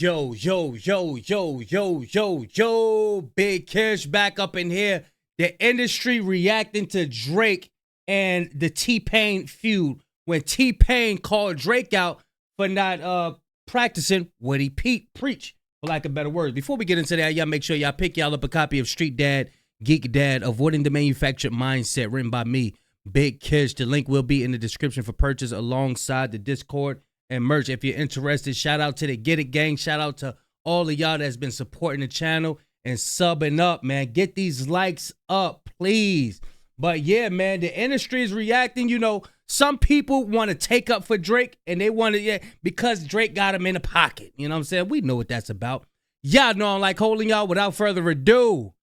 Yo, yo, yo, yo, yo, yo, yo, Big Kish back up in here. The industry reacting to Drake and the T-Pain feud when T-Pain called Drake out for not practicing what he preach, for lack of better words. Before we get into that, y'all make sure y'all pick y'all up a copy of Street Dad, Geek Dad, Avoiding the Manufactured Mindset, written by me, Big Kish. The link will be in the description for purchase alongside the Discord and merch. If you're interested, shout out to the Get It Gang. Shout out to all of y'all that's been supporting the channel and subbing up, man. Get these likes up, please. But yeah, man, the industry is reacting. You know, some people want to take up for Drake, and they want to, because Drake got him in the pocket. You know what I'm saying? We know what that's about. Y'all know I'm like holding y'all. Without further ado,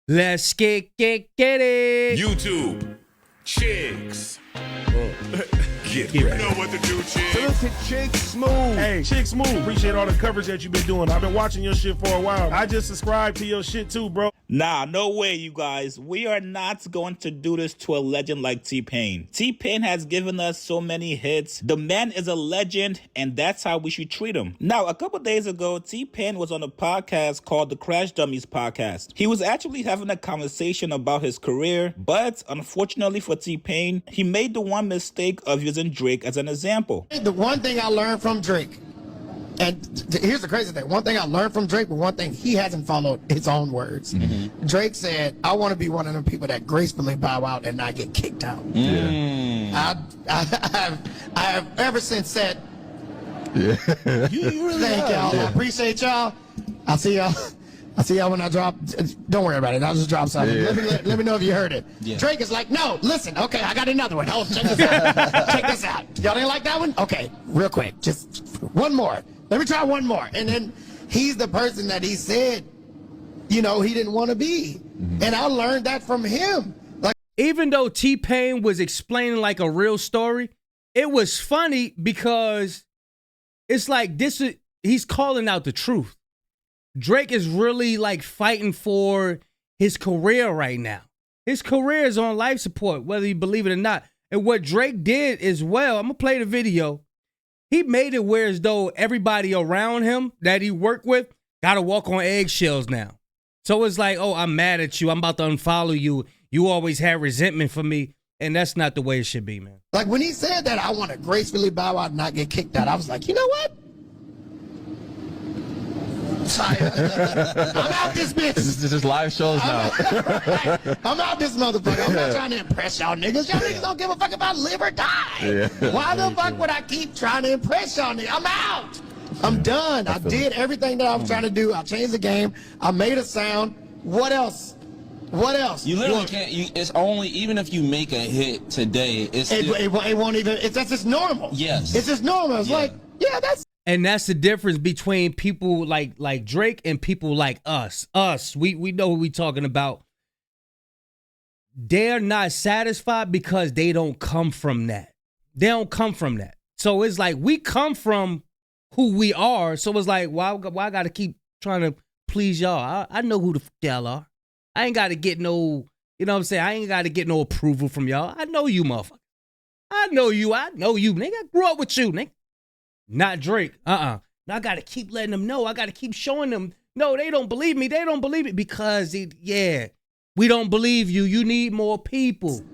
let's get it. YouTube chicks. Get You ready. know what to do, chick. Salute to Chick Smooth. Hey, Chick Smooth. Appreciate all the coverage that you've been doing. I've been watching your shit for a while. I just subscribed to your shit too, bro. Nah, no way, you guys. We are not going to do this to a legend like T-Pain. T-Pain has given us so many hits. The man is a legend, and that's how we should treat him. Now, a couple days ago, T-Pain was on a podcast called the Crash Dummies Podcast. He was actually having a conversation about his career, but unfortunately for T-Pain, he made the one mistake of using Drake as an example. The one thing I learned from Drake, and here's the crazy thing, one thing I learned from Drake, but one thing he hasn't followed his own words. Drake said, I want to be one of them people that gracefully bow out and not get kicked out. I have ever since said, You really thank y'all. I appreciate y'all. I'll see y'all. I'll see y'all when I drop. Don't worry about it. I'll just drop something. Let me know if you heard it. Drake is like, no, listen. Okay, I got another one. Oh, check this out. Check this out. Y'all didn't like that one? Okay, real quick. Just one more. Let me try one more. And then he's the person that he said, you know, he didn't want to be. And I learned that from him. Like, Even though T-Pain was explaining like a real story, it was funny because it's like he's calling out the truth. Drake is really like fighting for his career right now. His career is on life support, whether you believe it or not. And what Drake did as well, I'm going to play the video. He made it where as though everybody around him that he worked with got to walk on eggshells now. So it's like, oh, I'm mad at you. I'm about to unfollow you. You always had resentment for me. And that's not the way it should be, man. like when he said that, I want to gracefully bow out and not get kicked out. I was like, you know what? Sorry. I'm out this bitch. This is live shows now. I'm out this motherfucker. I'm not trying to impress y'all niggas. Y'all niggas don't give a fuck about live or die. Why the fuck would I keep trying to impress y'all niggas? I'm out. I'm done. I did everything that I was trying to do. I changed the game. I made a sound. What else? What else? You literally can't. It's only even if you make a hit today, it's still, it won't even. That's just normal. Yes. It's just normal. It's like, yeah, that's. And that's the difference between people like Drake and people like us. We know who we talking about. They're not satisfied because they don't come from that. They don't come from that. So it's like we come from who we are. So it's like, why I got to keep trying to please y'all? I know who the fuck y'all are. I ain't got to get no, you know what I'm saying? I ain't got to get no approval from y'all. I know you, motherfucker. I know you, nigga. I grew up with you, nigga. Not Drake. Now I got to keep letting them know. I got to keep showing them. No, they don't believe me. They don't believe it because, we don't believe you. You need more people.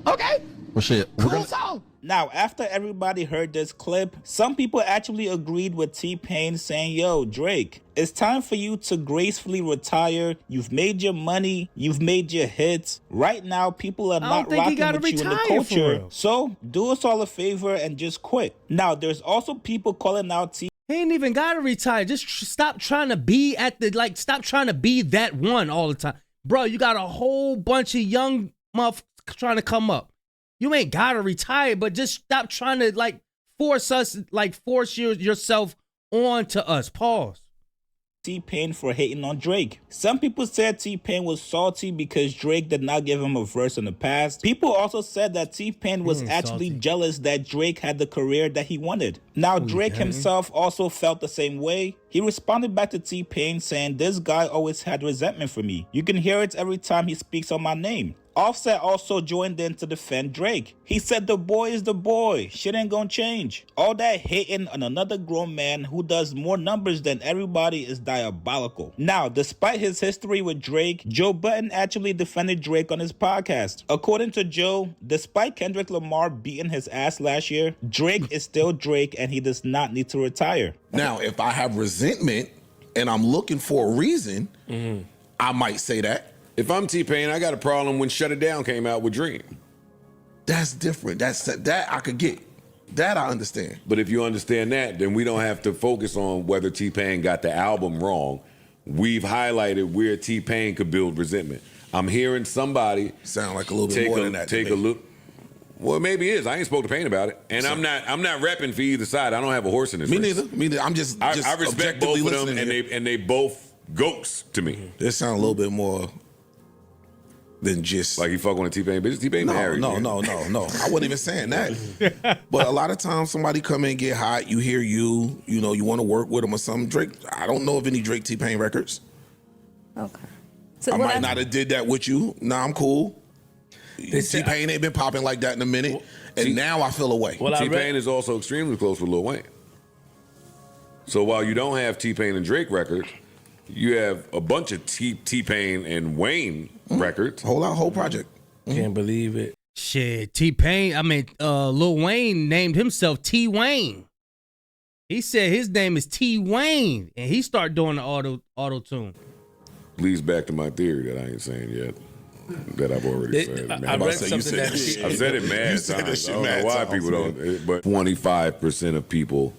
Okay. Well, shit. Cool song. Now, after everybody heard this clip, some people actually agreed with T-Pain saying, yo, Drake, it's time for you to gracefully retire. You've made your money. You've made your hits. Right now, people are not rocking with you in the culture. So do us all a favor and just quit. Now, there's also people calling out T. He ain't even got to retire. Just stop trying to be stop trying to be that one all the time. Bro, you got a whole bunch of young motherfuckers trying to come up. You ain't gotta retire, but just stop trying to force yourself onto us. Pause. T-Pain for hating on Drake. Some people said T-Pain was salty because Drake did not give him a verse in the past. People also said that T-Pain was actually jealous that Drake had the career that he wanted. Now, Drake himself also felt the same way. He responded back to T-Pain saying, this guy always had resentment for me. You can hear it every time he speaks on my name. Offset also joined in to defend Drake. He said the boy is the boy. Shit ain't gonna change. All that hating on another grown man who does more numbers than everybody is diabolical. Now, despite his history with Drake, Joe Budden actually defended Drake on his podcast. According to Joe, despite Kendrick Lamar beating his ass last year, Drake is still Drake and he does not need to retire. Now, if I have resentment and I'm looking for a reason, I might say that. If I'm T-Pain, I got a problem when Shut It Down came out with Dream. That's different. That I could get. That I understand. But if you understand that, then we don't have to focus on whether T-Pain got the album wrong. We've highlighted where T-Pain could build resentment. I'm hearing somebody sound like a little bit more than that. Take a look. Well, maybe it is. I ain't spoke to Pain about it, and I'm not repping for either side. I don't have a horse in this race. Me neither. I'm just I respect both of them, and they both goats to me. They sound a little bit more than just like he fuck on a T-Pain bitch. T-Pain married. No. I wasn't even saying that. But a lot of times somebody come in, get hot, you hear you know, you want to work with them or something. Drake, I don't know of any Drake T-Pain records. Okay. So I might not have did that with you. Nah, I'm cool. T-Pain ain't been popping like that in a minute. And now I feel away. T-Pain is also extremely close with Lil Wayne. So while you don't have T-Pain and Drake records, you have a bunch of T-Pain and Wayne records. Whole project. Can't believe it. Shit, T-Pain, Lil Wayne named himself T-Wayne. He said his name is T-Wayne, and he started doing the auto-tune. Leads back to my theory that I ain't saying yet, that I've already said. I read something that I've said it mad times. I don't know why people don't, but 25% of people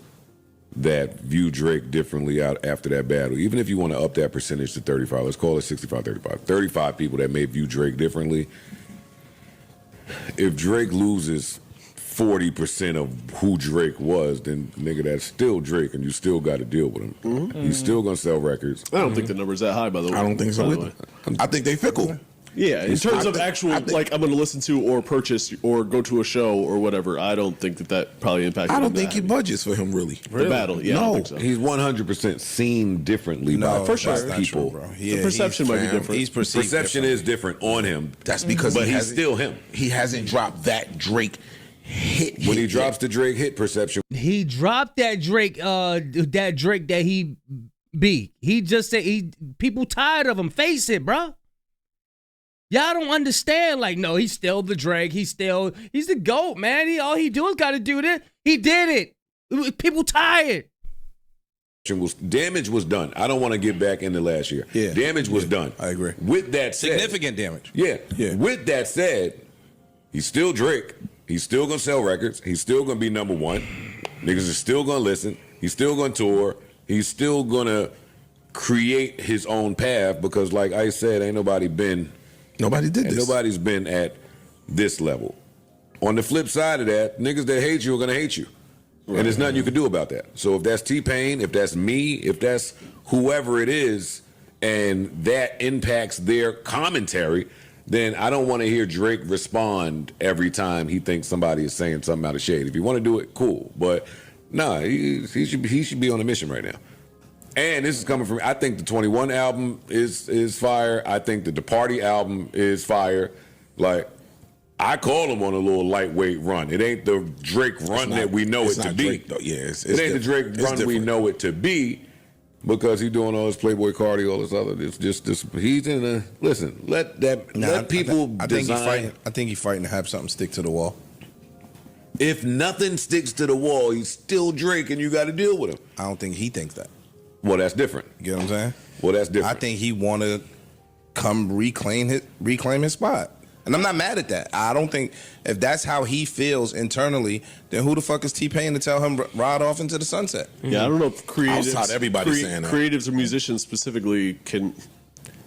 that view Drake differently out after that battle, even if you want to up that percentage to 35, let's call it 65-35. 35 people that may view Drake differently. If Drake loses 40% of who Drake was, then nigga, that's still Drake, and you still got to deal with him. He's still gonna sell records. I don't think the number's that high, by the way. I don't think so either. I think they fickle. Yeah, in terms of actual, like, I'm going to listen to or purchase or go to a show or whatever, I don't think that probably impacts. I don't think he budgets for him, really. The battle, yeah. No, I don't think so. He's 100% seen differently by for sure. people. True, the perception might be different. He's perception is different on him. That's because he's still him. He hasn't dropped that Drake hit. When he drops the Drake hit perception, he dropped that Drake that he beat. He just said people tired of him. Face it, bro. Y'all don't understand. Like, no, he's still the Drake. He's the GOAT, man. All he do is got to do this. He did it. People tired. Damage was done. I don't want to get back into last year. Yeah. Damage was done. I agree. With that said, Significant damage. Yeah. With that said, he's still Drake. He's still going to sell records. He's still going to be number one. Niggas are still going to listen. He's still going to tour. He's still going to create his own path because, like I said, nobody did this. Nobody's been at this level. On the flip side of that, niggas that hate you are gonna hate you. Right. And there's nothing you can do about that. So if that's T-Pain, if that's me, if that's whoever it is, and that impacts their commentary, then I don't want to hear Drake respond every time he thinks somebody is saying something out of shade. If you want to do it, cool. But nah, he should be on a mission right now. And this is coming from, I think the 21 album is fire. I think the Party album is fire. Like, I call him on a little lightweight run. It ain't the Drake run that we know it to be. It ain't the Drake run we know it to be because he's doing all this Playboy Cardi, all this other. It's just this. He's in a listen. Let people. I think he's fighting to have something stick to the wall. If nothing sticks to the wall, he's still Drake, and you got to deal with him. I don't think he thinks that. Well, that's different. You get what I'm saying? Well, that's different. I think he want to come reclaim his spot. And I'm not mad at that. I don't think if that's how he feels internally, then who the fuck is T-Pain to tell him ride off into the sunset? Yeah, I don't know if creatives or musicians specifically can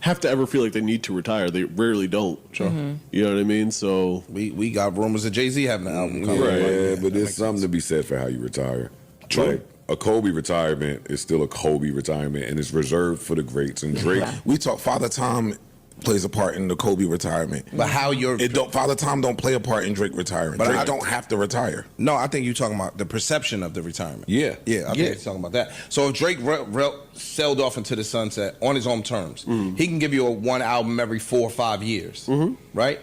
have to ever feel like they need to retire. They rarely don't. Sure. You know what I mean? So we got rumors of Jay-Z having an album coming. Right. Yeah, but there's something to be said for how you retire. True. Like, a Kobe retirement is still a Kobe retirement, and it's reserved for the greats. And Drake, we talk. Father Time plays a part in the Kobe retirement, but how Father Time don't play a part in Drake retiring. But Drake don't have to retire. No, I think you're talking about the perception of the retirement. Yeah, I think you're talking about that. So if Drake sailed off into the sunset on his own terms, he can give you one album every 4 or 5 years, right?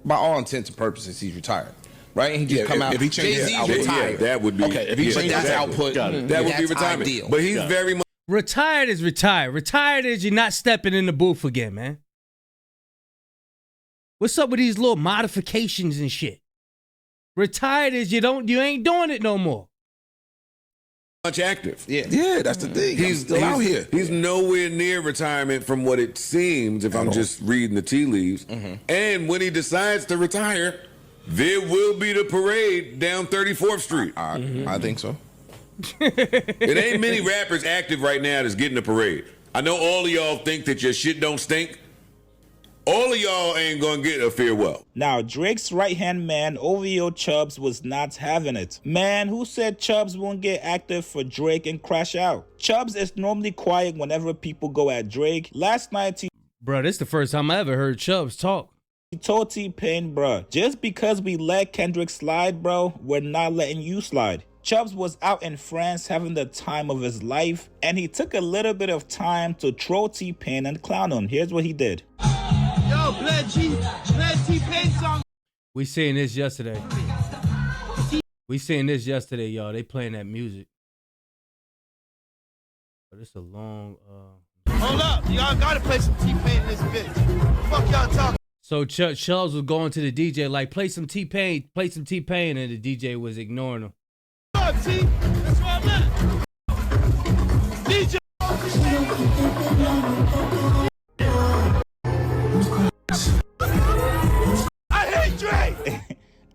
by all intents and purposes, he's retired. Right? And he just come out. If he changes Jay-Z's his retired. that would be okay. If he changes his output, that would be retirement. Ideal. But he's very much Retired is retired. Retired is you're not stepping in the booth again, man. What's up with these little modifications and shit? Retired is you ain't doing it no more. much active. Yeah, that's the thing. He's still out here. He's nowhere near retirement from what it seems if I'm just reading the tea leaves. And when he decides to retire, there will be the parade down 34th Street. I think so. It ain't many rappers active right now that's getting a parade. I know all of y'all think that your shit don't stink. All of y'all ain't gonna get a farewell. Now, Drake's right-hand man, OVO Chubbs, was not having it. Man, who said Chubbs won't get active for Drake and crash out? Chubbs is normally quiet whenever people go at Drake. Last night, Bro, this is the first time I ever heard Chubbs talk. He told T-Pain, bro, just because we let Kendrick slide, bro, we're not letting you slide. Chubbs was out in France having the time of his life, and he took a little bit of time to troll T-Pain and clown him. Here's what he did. Yo, play T-Pain song. We seen this yesterday. Y'all. They playing that music. But it's a long Hold up, y'all gotta play some T-Pain in this bitch. Fuck y'all talking. So Chubbs was going to the DJ like, play some T-Pain, and the DJ was ignoring him. Up, T. That's where I'm at. DJ. I hate Drake.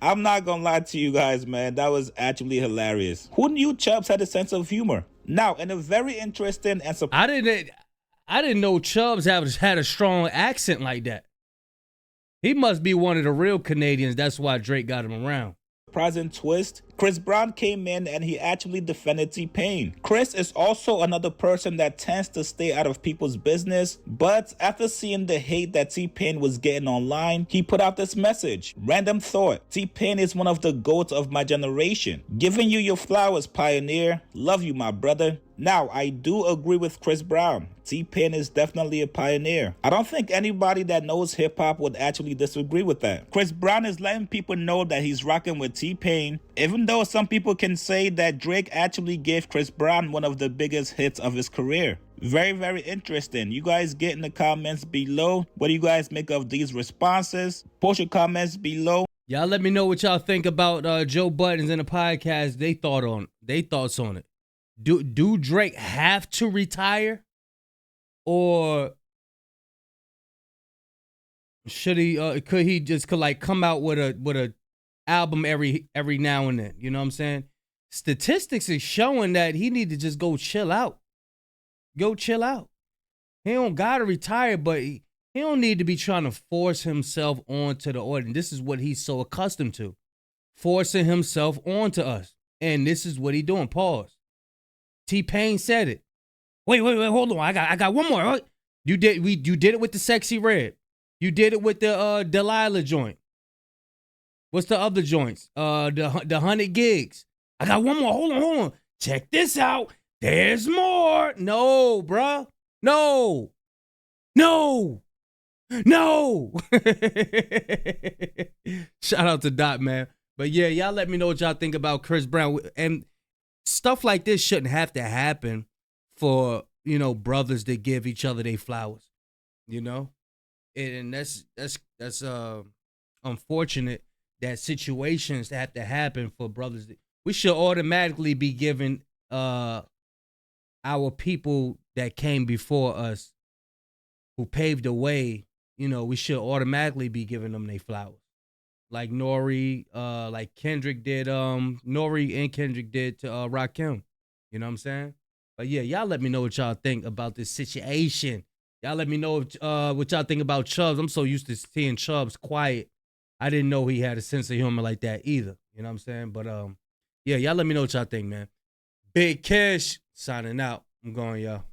I'm not gonna lie to you guys, man. That was actually hilarious. Who knew Chubbs had a sense of humor? Now, in a very interesting and I didn't know Chubbs had a strong accent like that. He must be one of the real Canadians. That's why Drake got him around. surprising twist, Chris Brown came in and he actually defended T-Pain. Chris is also another person that tends to stay out of people's business, but after seeing the hate that T-Pain was getting online, he put out this message. Random thought, T-Pain is one of the GOATs of my generation. Giving you your flowers, pioneer. Love you, my brother. Now, I do agree with Chris Brown. T-Pain is definitely a pioneer. I don't think anybody that knows hip-hop would actually disagree with that. Chris Brown is letting people know that he's rocking with T-Pain, even though some people can say that Drake actually gave Chris Brown one of the biggest hits of his career. Very, very interesting. You guys get in the comments below. What do you guys make of these responses? Post your comments below. Y'all let me know what y'all think about Joe Budden's in the podcast. They thoughts on it. Do Drake have to retire, or should he? Could he just come out with a album every now and then? You know what I'm saying? Statistics is showing that he need to just go chill out. Go chill out. He don't gotta retire, but he don't need to be trying to force himself onto the audience. This is what he's so accustomed to, forcing himself onto us, and this is what he doing. Pause. T-Pain said it. Wait, hold on. I got one more. You did it with the Sexy Red. You did it with the Delilah joint. What's the other joints? The 100 gigs. I got one more. Hold on. Check this out. There's more. No, bruh. No. Shout out to Dot, man. But yeah, y'all let me know what y'all think about Chris Brown. And stuff like this shouldn't have to happen for, brothers that give each other their flowers, and that's unfortunate that situations have to happen for brothers. We should automatically be giving our people that came before us, who paved the way, we should automatically be giving them their flowers. Like Nori, like Kendrick did, Nori and Kendrick did to Rakim. You know what I'm saying? But yeah, y'all let me know what y'all think about this situation. Y'all let me know what y'all think about Chubbs. I'm so used to seeing Chubbs quiet. I didn't know he had a sense of humor like that either. You know what I'm saying? But yeah, y'all let me know what y'all think, man. Big Kish signing out. I'm going, y'all.